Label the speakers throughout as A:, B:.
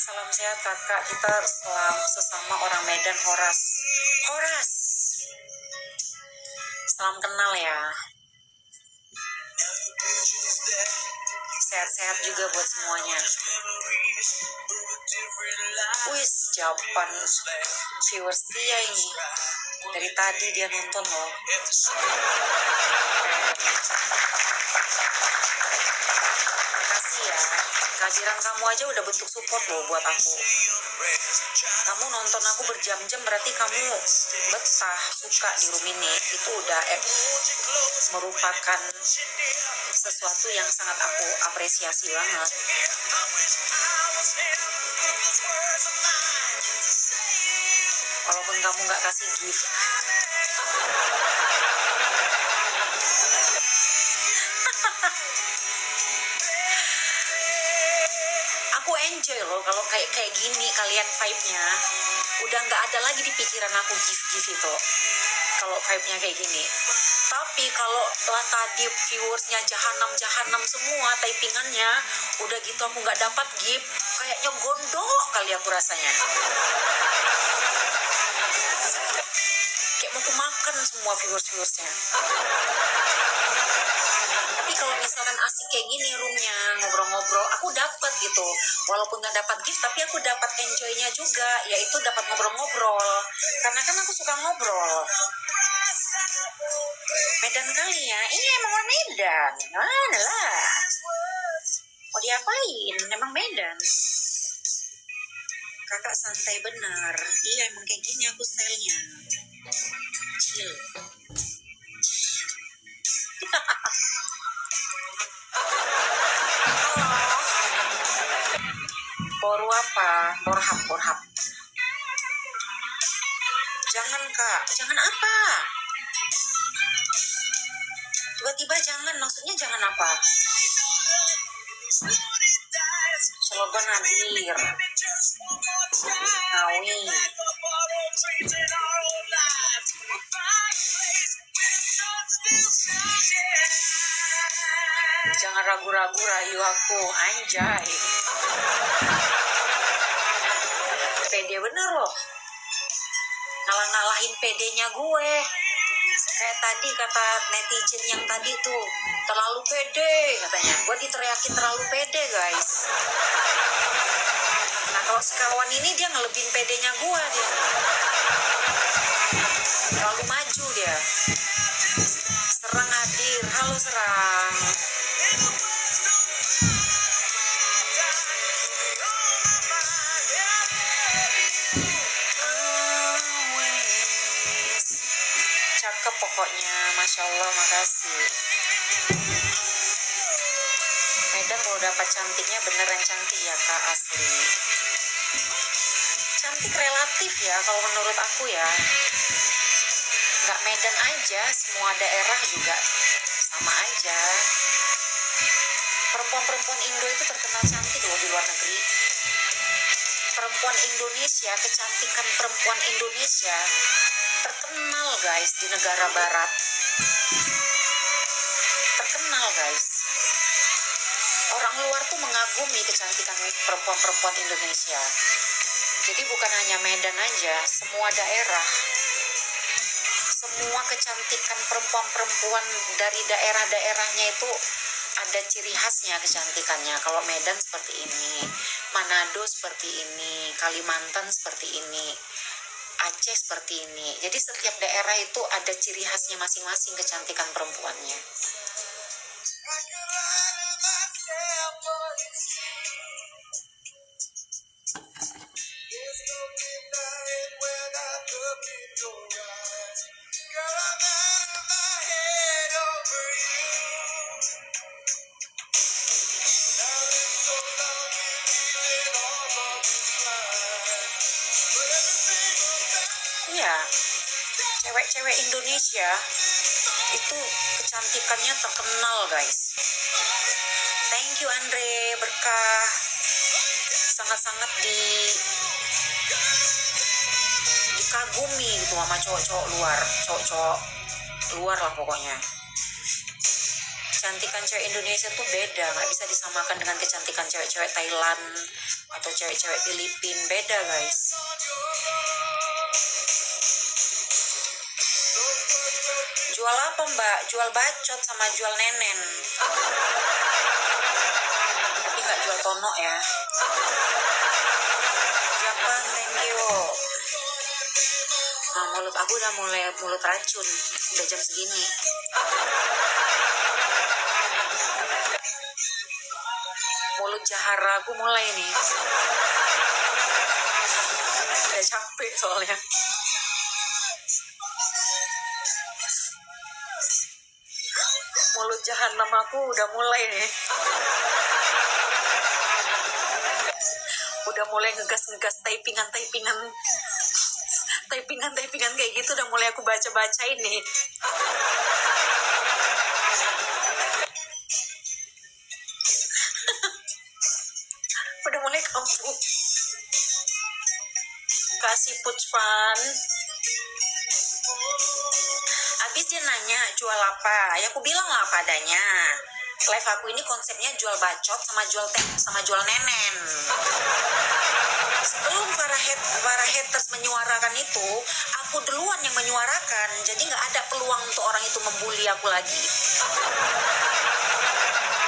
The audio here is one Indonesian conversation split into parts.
A: Salam sehat kakak, kita sesama orang Medan. Horas, salam kenal ya. Sehat-sehat juga buat semuanya. Wis, jawaban viewers dia ini dari tadi dia nonton loh. Makasih ya, kehadiran kamu aja udah bentuk support loh buat aku. Kamu nonton aku berjam-jam berarti kamu betah, suka di room ini. Itu udah merupakan sesuatu yang sangat aku apresiasi banget. Walaupun kamu gak kasih gift. Aku enjoy loh kalau kayak gini kalian vibe-nya. Udah gak ada lagi di pikiran aku gift itu. Kalau vibe-nya kayak gini. Tapi kalau lah tadi viewersnya jahanam semua typingannya, udah gitu aku gak dapat gift, kayaknya gondok kali aku rasanya. Kayak mau kemakan semua viewersnya. Tapi kalau misalkan asik kayak gini roomnya, ngobrol-ngobrol, aku dapat gitu. Walaupun gak dapat gift, tapi aku dapat enjoy-nya juga, yaitu dapat ngobrol-ngobrol. Karena kan aku suka ngobrol. Medan kali ya, iya emang orang Medan. Mana lah, mau diapain, emang Medan. Kakak santai benar. Iya emang kayak gini aku stylenya, chill. Boru apa? Borhab. Jangan kak, jangan apa? Tiba-tiba jangan, maksudnya jangan apa? Slogan hadir. Awi. Jangan ragu-ragu rayu aku, anjay. Pede bener loh. Ngalah-ngalahin pedenya gue. Kayak tadi kata netizen yang tadi tuh, terlalu pede katanya. Gue diteriakin terlalu pede guys. Nah kalau sekawan ini dia ngelebihin pedenya gue dia. Terlalu maju dia. Serang hadir, halo Serang. Cakep pokoknya, Masya Allah, makasih. Medan kalau dapat cantiknya beneran cantik ya kak, asli. Cantik relatif ya kalau menurut aku ya. Nggak Medan aja, semua daerah juga sama aja. Perempuan-perempuan Indo itu terkenal cantik loh di luar negeri. Perempuan Indonesia, kecantikan perempuan Indonesia terkenal guys di negara barat. Terkenal guys. Orang luar tuh mengagumi kecantikan perempuan-perempuan Indonesia. Jadi bukan hanya Medan aja, semua daerah. Semua kecantikan perempuan-perempuan dari daerah-daerahnya itu ada ciri khasnya kecantikannya. Kalau Medan seperti ini, Manado seperti ini, Kalimantan seperti ini, Aceh seperti ini. Jadi setiap daerah itu ada ciri khasnya masing-masing kecantikan perempuannya. Iya, cewek-cewek Indonesia itu kecantikannya terkenal guys. Thank you Andre, berkah. Sangat-sangat dikagumi gitu sama cowok-cowok luar lah pokoknya. kecantikan cewek Indonesia tuh beda, nggak bisa disamakan dengan kecantikan cewek-cewek Thailand atau cewek-cewek Filipina, beda guys. Jual apa mbak? Jual bacot sama jual nenen. Tapi nggak jual tono ya. Japan, thank you. Nah, mulut aku udah mulai mulut racun. Udah jam segini. Mulut jahara aku mulai nih. Udah capek soalnya. Mulut jahanam aku udah mulai nih. Udah mulai ngegas typingan kayak gitu, udah mulai aku bacain nih. Udah mulai kambuh. Kasih putspan. Habis dia nanya jual apa, ya aku bilang lah apa adanya. Live aku ini konsepnya jual bacot sama jual nenen. Sebelum para haters menyuarakan itu, aku duluan yang menyuarakan. Jadi nggak ada peluang untuk orang itu membuli aku lagi.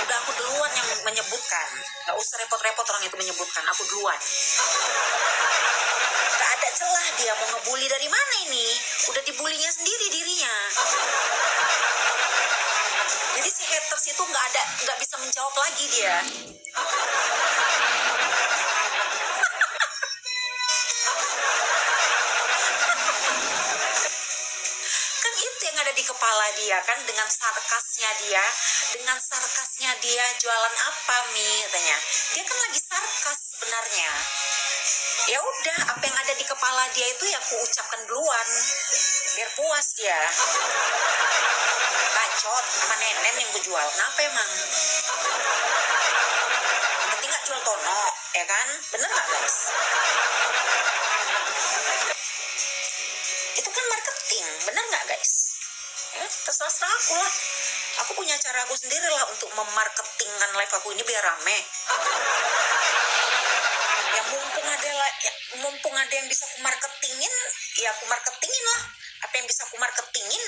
A: Udah aku duluan yang menyebutkan. Nggak usah repot-repot orang itu menyebutkan, aku duluan. Gak ada celah dia mau ngebully dari mana ini. Udah dibulinya sendiri dirinya. Jadi si haters itu nggak bisa menjawab lagi dia. Kan itu yang ada di kepala dia kan, dengan sarkasnya dia jualan apa Mi katanya. Dia kan lagi sarkas sebenarnya. Ya udah, apa yang ada di kepala dia itu ya aku ucapkan duluan biar puas dia. Bacot sama nenen yang gue jual, kenapa emang? Yang penting gak jual tono, ya kan? Bener gak guys? Itu kan marketing, bener gak guys? Ya, terserah aku lah. Aku punya cara aku sendiri lah untuk memarketingkan live aku ini biar rame. Ya mumpung ada yang bisa aku marketingin, ya aku marketingin lah. Apa yang bisa aku marketingin?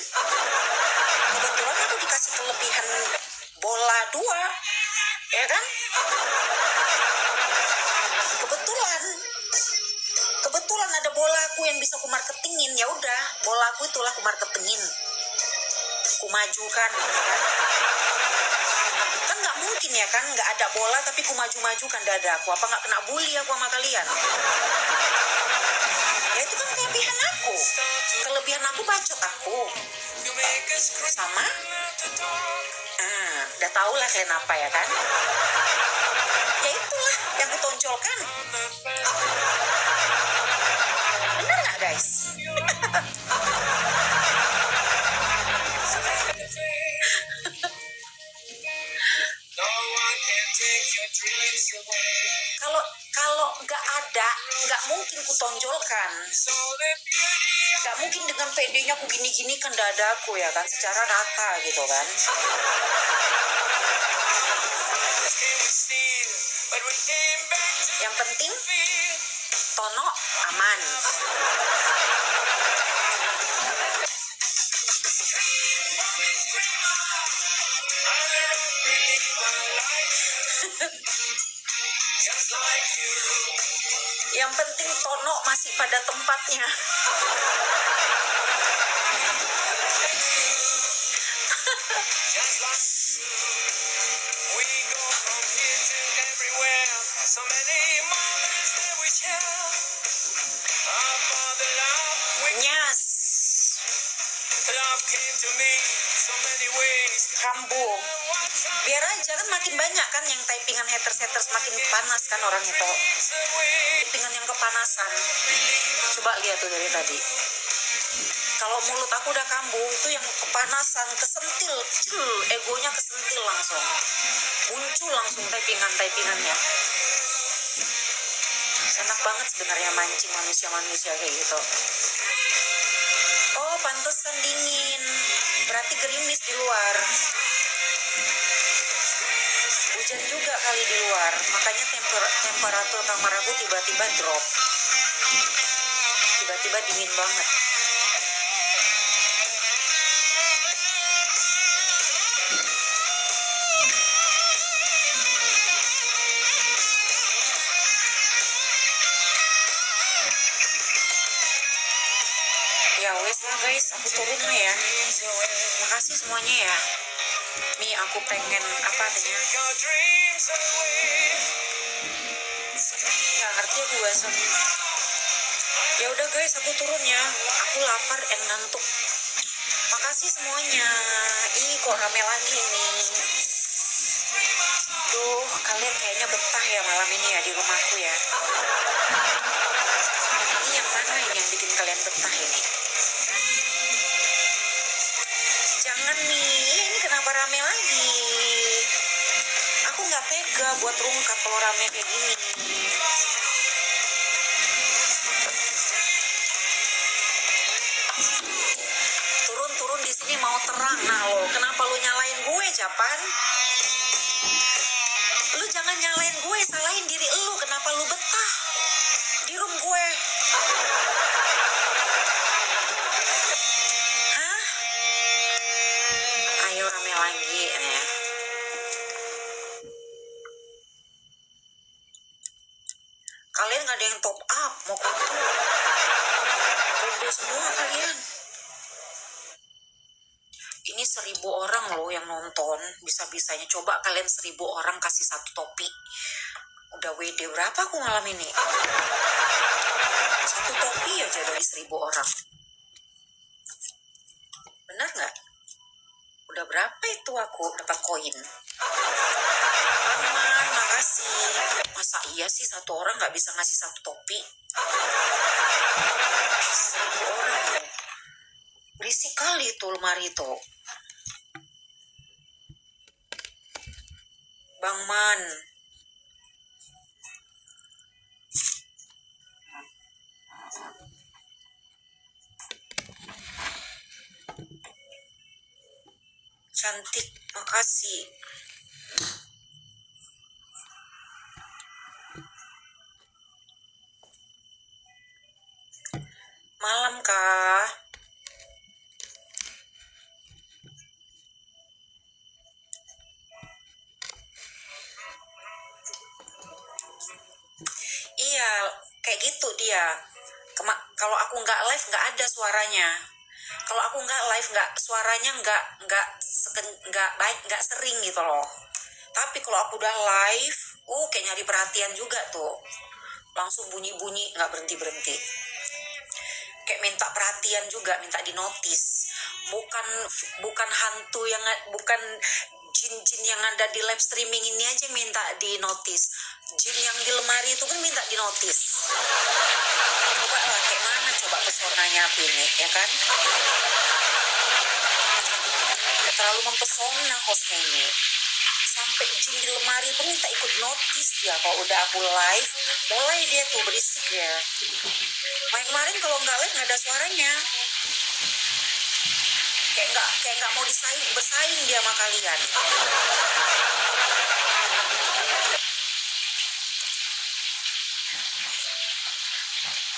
A: Kebetulan aku dikasih kelebihan bola 2, ya kan? Kebetulan ada bola aku yang bisa aku marketingin. Ya udah, bola aku itulah aku marketingin. Aku majukan, ya kan? Kan nggak mungkin ya kan, nggak ada bola tapi ku maju-majukan dadaku. Apa nggak kena bully aku sama kalian? Ya itu kan kelebihan aku bacot aku sama udah tau lah kalian apa ya kan. Ya itulah yang kutonjolkan. Bener nggak guys? Kalau nggak mungkin kutonjolkan. Nggak mungkin dengan PD-nya aku gini-gini kan dadaku ya kan, secara rata gitu kan. Yang penting tono aman. Yang penting tono masih pada tempatnya. Nyas. Kambuh. Biar aja kan makin banyak kan yang typingan haters makin panas kan orang itu. Typingan yang kepanasan. Coba lihat tuh dari tadi. Kalau mulut aku udah kambuh, itu yang kepanasan, kesentil, egonya kesentil langsung. Muncul langsung typingannya. Enak banget sebenarnya mancing manusia kayak gitu. Oh, pantesan dingin. Berarti gerimis di luar. hujan juga kali di luar, makanya temperatur kamar aku tiba-tiba drop, tiba-tiba dingin banget. Ya wes lah guys, aku turun lah ya. Makasih semuanya ya. Nih aku pengen apa tanya? Nggak ngerti aku bahasa. Ya udah guys, aku turun ya. Aku lapar and ngantuk. Makasih semuanya. Ih kok rame lagi nih. Duh, kalian kayaknya betah ya malam ini ya di rumahku ya. Ini yang mana ini yang bikin kalian betah ini? Jangan nih, ini kenapa rame lagi? Aku nggak tega buat rungkat kalau rame kayak gini. Turun di sini mau terang. Nah lo, kenapa lu nyalain gue, Japan? Lu jangan nyalain gue, salahin diri lu. Kenapa lu betah di room gue? Hah? Ayo rame lagi ya. Kalian gak ada yang top up, mau konto? Konto semua kalian. Ini 1.000 orang loh yang nonton. Bisa-bisanya coba kalian 1.000 orang kasih satu topi. Udah WD berapa aku malam ini? Satu topi aja dari 1.000 orang. Bener gak? Udah berapa itu aku dapat koin? Aman, makasih. Masa iya sih satu orang gak bisa ngasih satu topi? 1.000 orang loh. Berisik kali itu lemari itu. Bang Man. Cantik, makasih. Malam kah? Iya, kayak gitu dia. Kalau aku nggak live nggak ada suaranya. Kalau aku nggak live nggak suaranya nggak baik, nggak sering gitu loh. Tapi kalau aku udah live, kayak nyari perhatian juga tuh. Langsung bunyi-bunyi nggak berhenti-berhenti. Kayak minta perhatian juga, minta di notice. Bukan hantu yang bukan jin-jin yang ada di live streaming ini aja minta di notice. Jin yang di lemari itu pun minta di notice. Coba lah kayak mana coba pesonanya aku ini, ya kan? Terlalu mempesona hostnya ini. Sampai jin di lemari pun minta ikut notice dia. Kalau udah aku live, mulai dia tuh berisik ya. Kemarin kalau nggak live nggak ada suaranya. Kayak nggak mau bersaing dia sama kalian.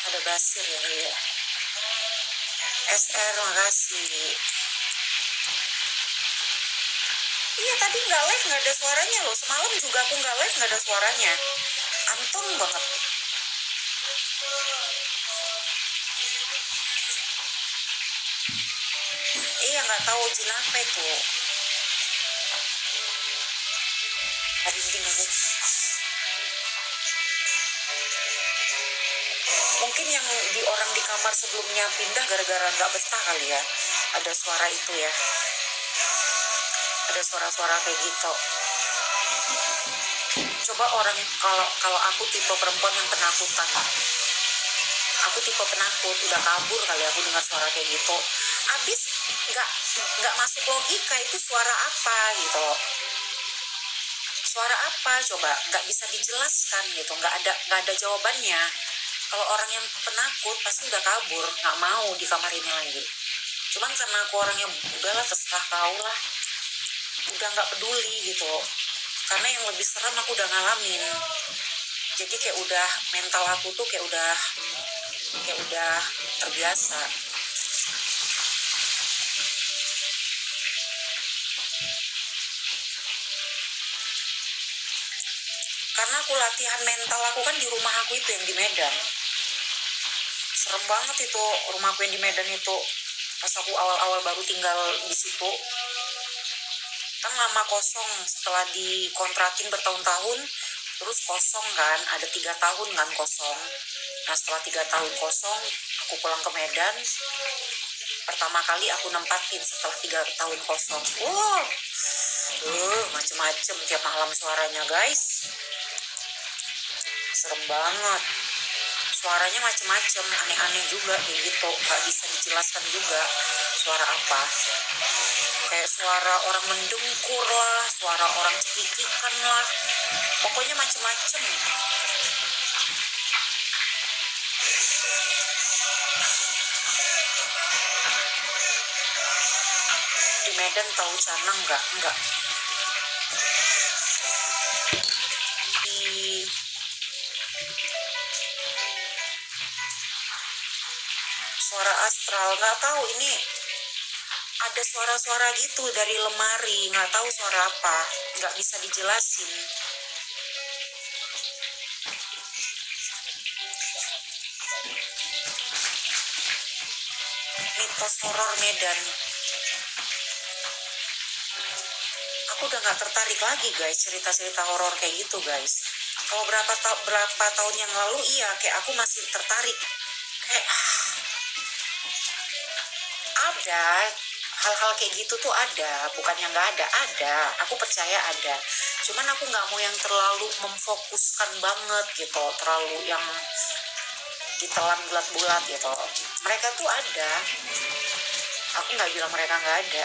A: Ada Basir ya. SR makasih. Iya tadi nggak live nggak ada suaranya loh. Semalam juga aku nggak live nggak ada suaranya. Anteng banget. Iya nggak tahu jin apa itu. Merinding aku. Mungkin yang orang di kamar sebelumnya pindah gara-gara nggak betah kali ya. Ada suara itu ya. Ada suara-suara kayak gitu. Coba orang kalau aku tipe perempuan yang penakutan. Aku tipe penakut, udah kabur kali aku dengar suara kayak gitu. Abis nggak masuk logika itu suara apa gitu. Suara apa coba? Nggak bisa dijelaskan gitu. Nggak ada jawabannya. Kalau orang yang penakut pasti udah kabur, nggak mau di kamar ini lagi. Cuman karena aku orangnya udahlah terserah kau lah, udah nggak peduli gitu. karena yang lebih serem aku udah ngalamin. Jadi kayak udah mental aku tuh kayak udah terbiasa. Karena aku latihan mental aku kan di rumah aku itu yang di Medan. Serem banget itu rumahku yang di Medan itu. Pas aku awal-awal baru tinggal di situ, kan lama kosong setelah dikontrakin bertahun-tahun, terus kosong kan, ada 3 tahun kan kosong. Nah setelah 3 tahun kosong, aku pulang ke Medan. Pertama kali aku nempatin setelah 3 tahun kosong. Wow, macem-macem tiap malam suaranya guys. Serem banget. Suaranya macem-macem, aneh-aneh juga kayak gitu. Gak bisa dijelaskan juga suara apa. Kayak suara orang mendengkur lah, suara orang cekikikan lah. Pokoknya macem-macem. Di Medan tahu Canang nggak? Enggak. Di suara astral nggak tahu, ini ada suara-suara gitu dari lemari, nggak tahu suara apa, nggak bisa dijelasin. Mitos horor Medan. Aku udah nggak tertarik lagi guys cerita-cerita horor kayak gitu guys. Kalau berapa tahun yang lalu iya kayak aku masih tertarik. Kayak ada hal-hal kayak gitu tuh ada, bukannya nggak ada, aku percaya ada. Cuman aku nggak mau yang terlalu memfokuskan banget gitu, terlalu yang ditelan bulat-bulat gitu. Mereka tuh ada, aku nggak bilang mereka nggak ada.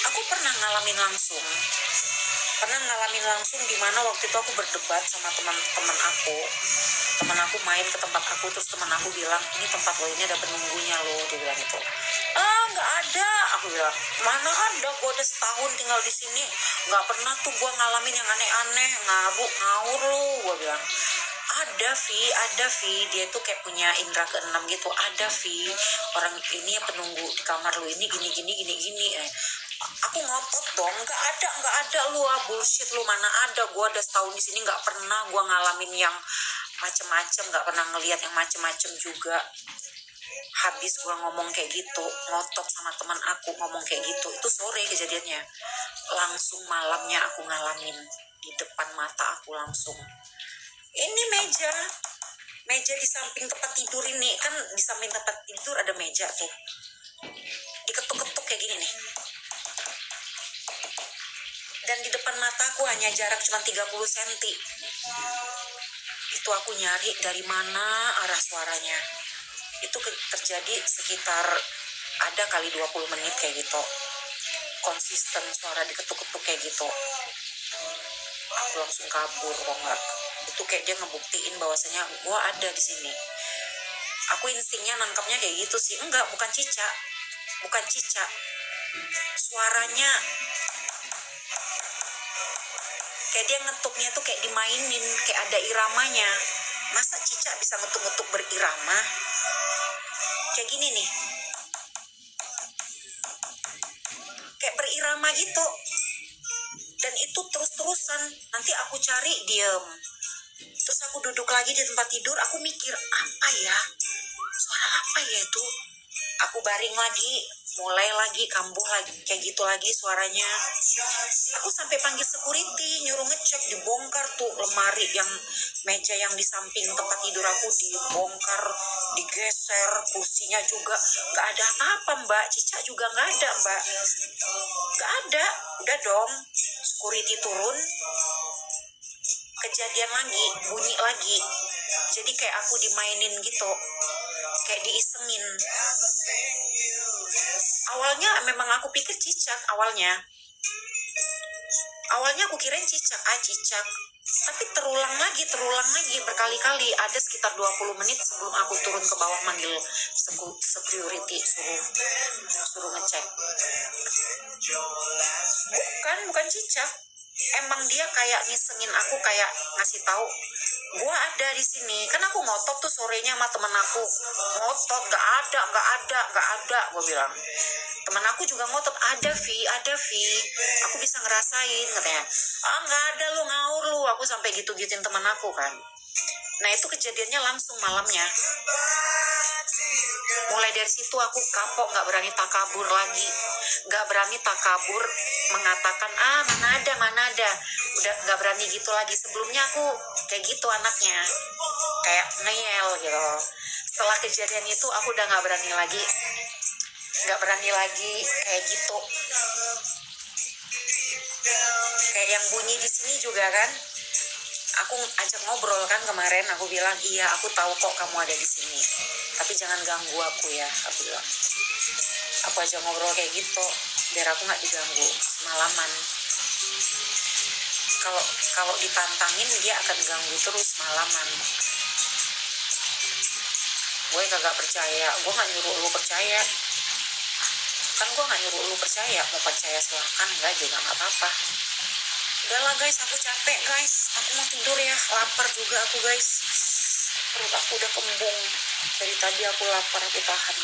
A: Aku pernah ngalamin langsung di mana waktu itu aku berdebat sama teman-teman aku. Teman aku main ke tempat aku, terus teman aku bilang, ini tempat lo, ini ada penunggunya lo, dia bilang itu. Nggak ada, aku bilang, mana ada, gue udah setahun tinggal di sini, nggak pernah tuh gue ngalamin yang aneh-aneh, ngawur lo, gue bilang. Ada Vi, dia tuh kayak punya indera keenam gitu, ada Vi, orang ini penunggu di kamar lo ini gini. Aku ngotot dong, nggak ada lu, bullshit lu, mana ada, gue udah setahun di sini nggak pernah gue ngalamin yang macem-macem, nggak pernah ngelihat yang macem-macem juga. Habis gue ngomong kayak gitu, ngotot sama teman aku ngomong kayak gitu, itu sore kejadiannya, langsung malamnya aku ngalamin di depan mata aku langsung. Ini meja di samping tempat tidur ini, kan di samping tempat tidur ada meja tuh, diketuk-ketuk kayak gini nih. Dan di depan mataku hanya jarak cuma 30 cm. Itu aku nyari dari mana arah suaranya. Itu terjadi sekitar ada kali 20 menit kayak gitu. Konsisten suara diketuk-ketuk kayak gitu. Aku langsung kabur kok enggak. Itu kayak dia ngebuktiin bahwasanya gue ada di sini. Aku instingnya nangkapnya kayak gitu sih. Enggak, bukan cicak. Suaranya kayak dia ngetuknya tuh kayak dimainin, kayak ada iramanya. Masa cicak bisa ngetuk-ngetuk berirama? Kayak gini nih, kayak berirama gitu. Dan itu terus-terusan. Nanti aku cari diem, terus aku duduk lagi di tempat tidur, aku mikir apa ya, suara apa ya itu. Aku baring lagi, mulai lagi kambuh lagi kayak gitu lagi suaranya. Aku sampai panggil security, nyuruh ngecek, dibongkar tuh lemari yang meja yang di samping tempat tidur aku, dibongkar, digeser, kursinya juga nggak ada apa-apa mbak, cicak juga nggak ada mbak, nggak ada. Udah dong, security turun, kejadian lagi, bunyi lagi. Jadi kayak aku dimainin gitu, kayak diisengin. Awalnya memang aku pikir cicak, awalnya aku kirain cicak. Tapi terulang lagi berkali-kali. Ada sekitar 20 menit sebelum aku turun ke bawah manggil security, suruh ngecek. Bukan cicak. Emang dia kayak ngisengin aku, kayak ngasih tahu gua ada di sini. Kan aku ngotot tuh sorenya sama temen aku, ngotot nggak ada, gue bilang. Temen aku juga ngotot, ada Vi, aku bisa ngerasain, katanya. Nggak ada, lu ngawur lu. Aku sampai gitu-gituin temen aku kan. Nah itu kejadiannya langsung malamnya. Mulai dari situ aku kapok, nggak berani takabur lagi, nggak berani takabur mengatakan mana ada, udah nggak berani gitu lagi. Sebelumnya aku kayak gitu anaknya, kayak ngeyel gitu. Setelah kejadian itu aku udah nggak berani lagi kayak gitu. Kayak yang bunyi di sini juga kan, aku ajak ngobrol kan kemarin, aku bilang iya aku tahu kok kamu ada di sini, tapi jangan ganggu aku ya, aku bilang. Aku ajak ngobrol kayak gitu biar aku nggak diganggu semalaman. Kalau ditantangin dia akan ganggu terus malaman. Gue kagak percaya, gue nggak nyuruh lu percaya kan, gue nggak nyuruh lu percaya, mau percaya silahkan, nggak juga nggak apa-apa. Udahlah guys, aku capek guys, aku mau tidur ya, lapar juga aku guys, perut aku udah kembung dari tadi, aku lapar, aku tahan.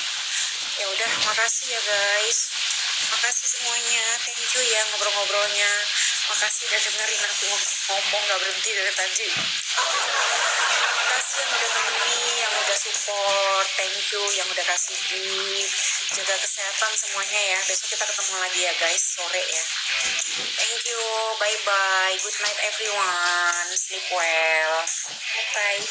A: Ya udah, makasih ya guys, makasih semuanya, thank you ya ngobrol-ngobrolnya, makasih udah dengerin aku ngomong nggak berhenti dari tadi. Makasih yang udah nemenin, yang udah support, thank you yang udah kasih gift. Jaga kesehatan semuanya ya, besok kita ketemu lagi ya guys, sore ya. Thank you, bye bye, good night everyone, sleep well, bye.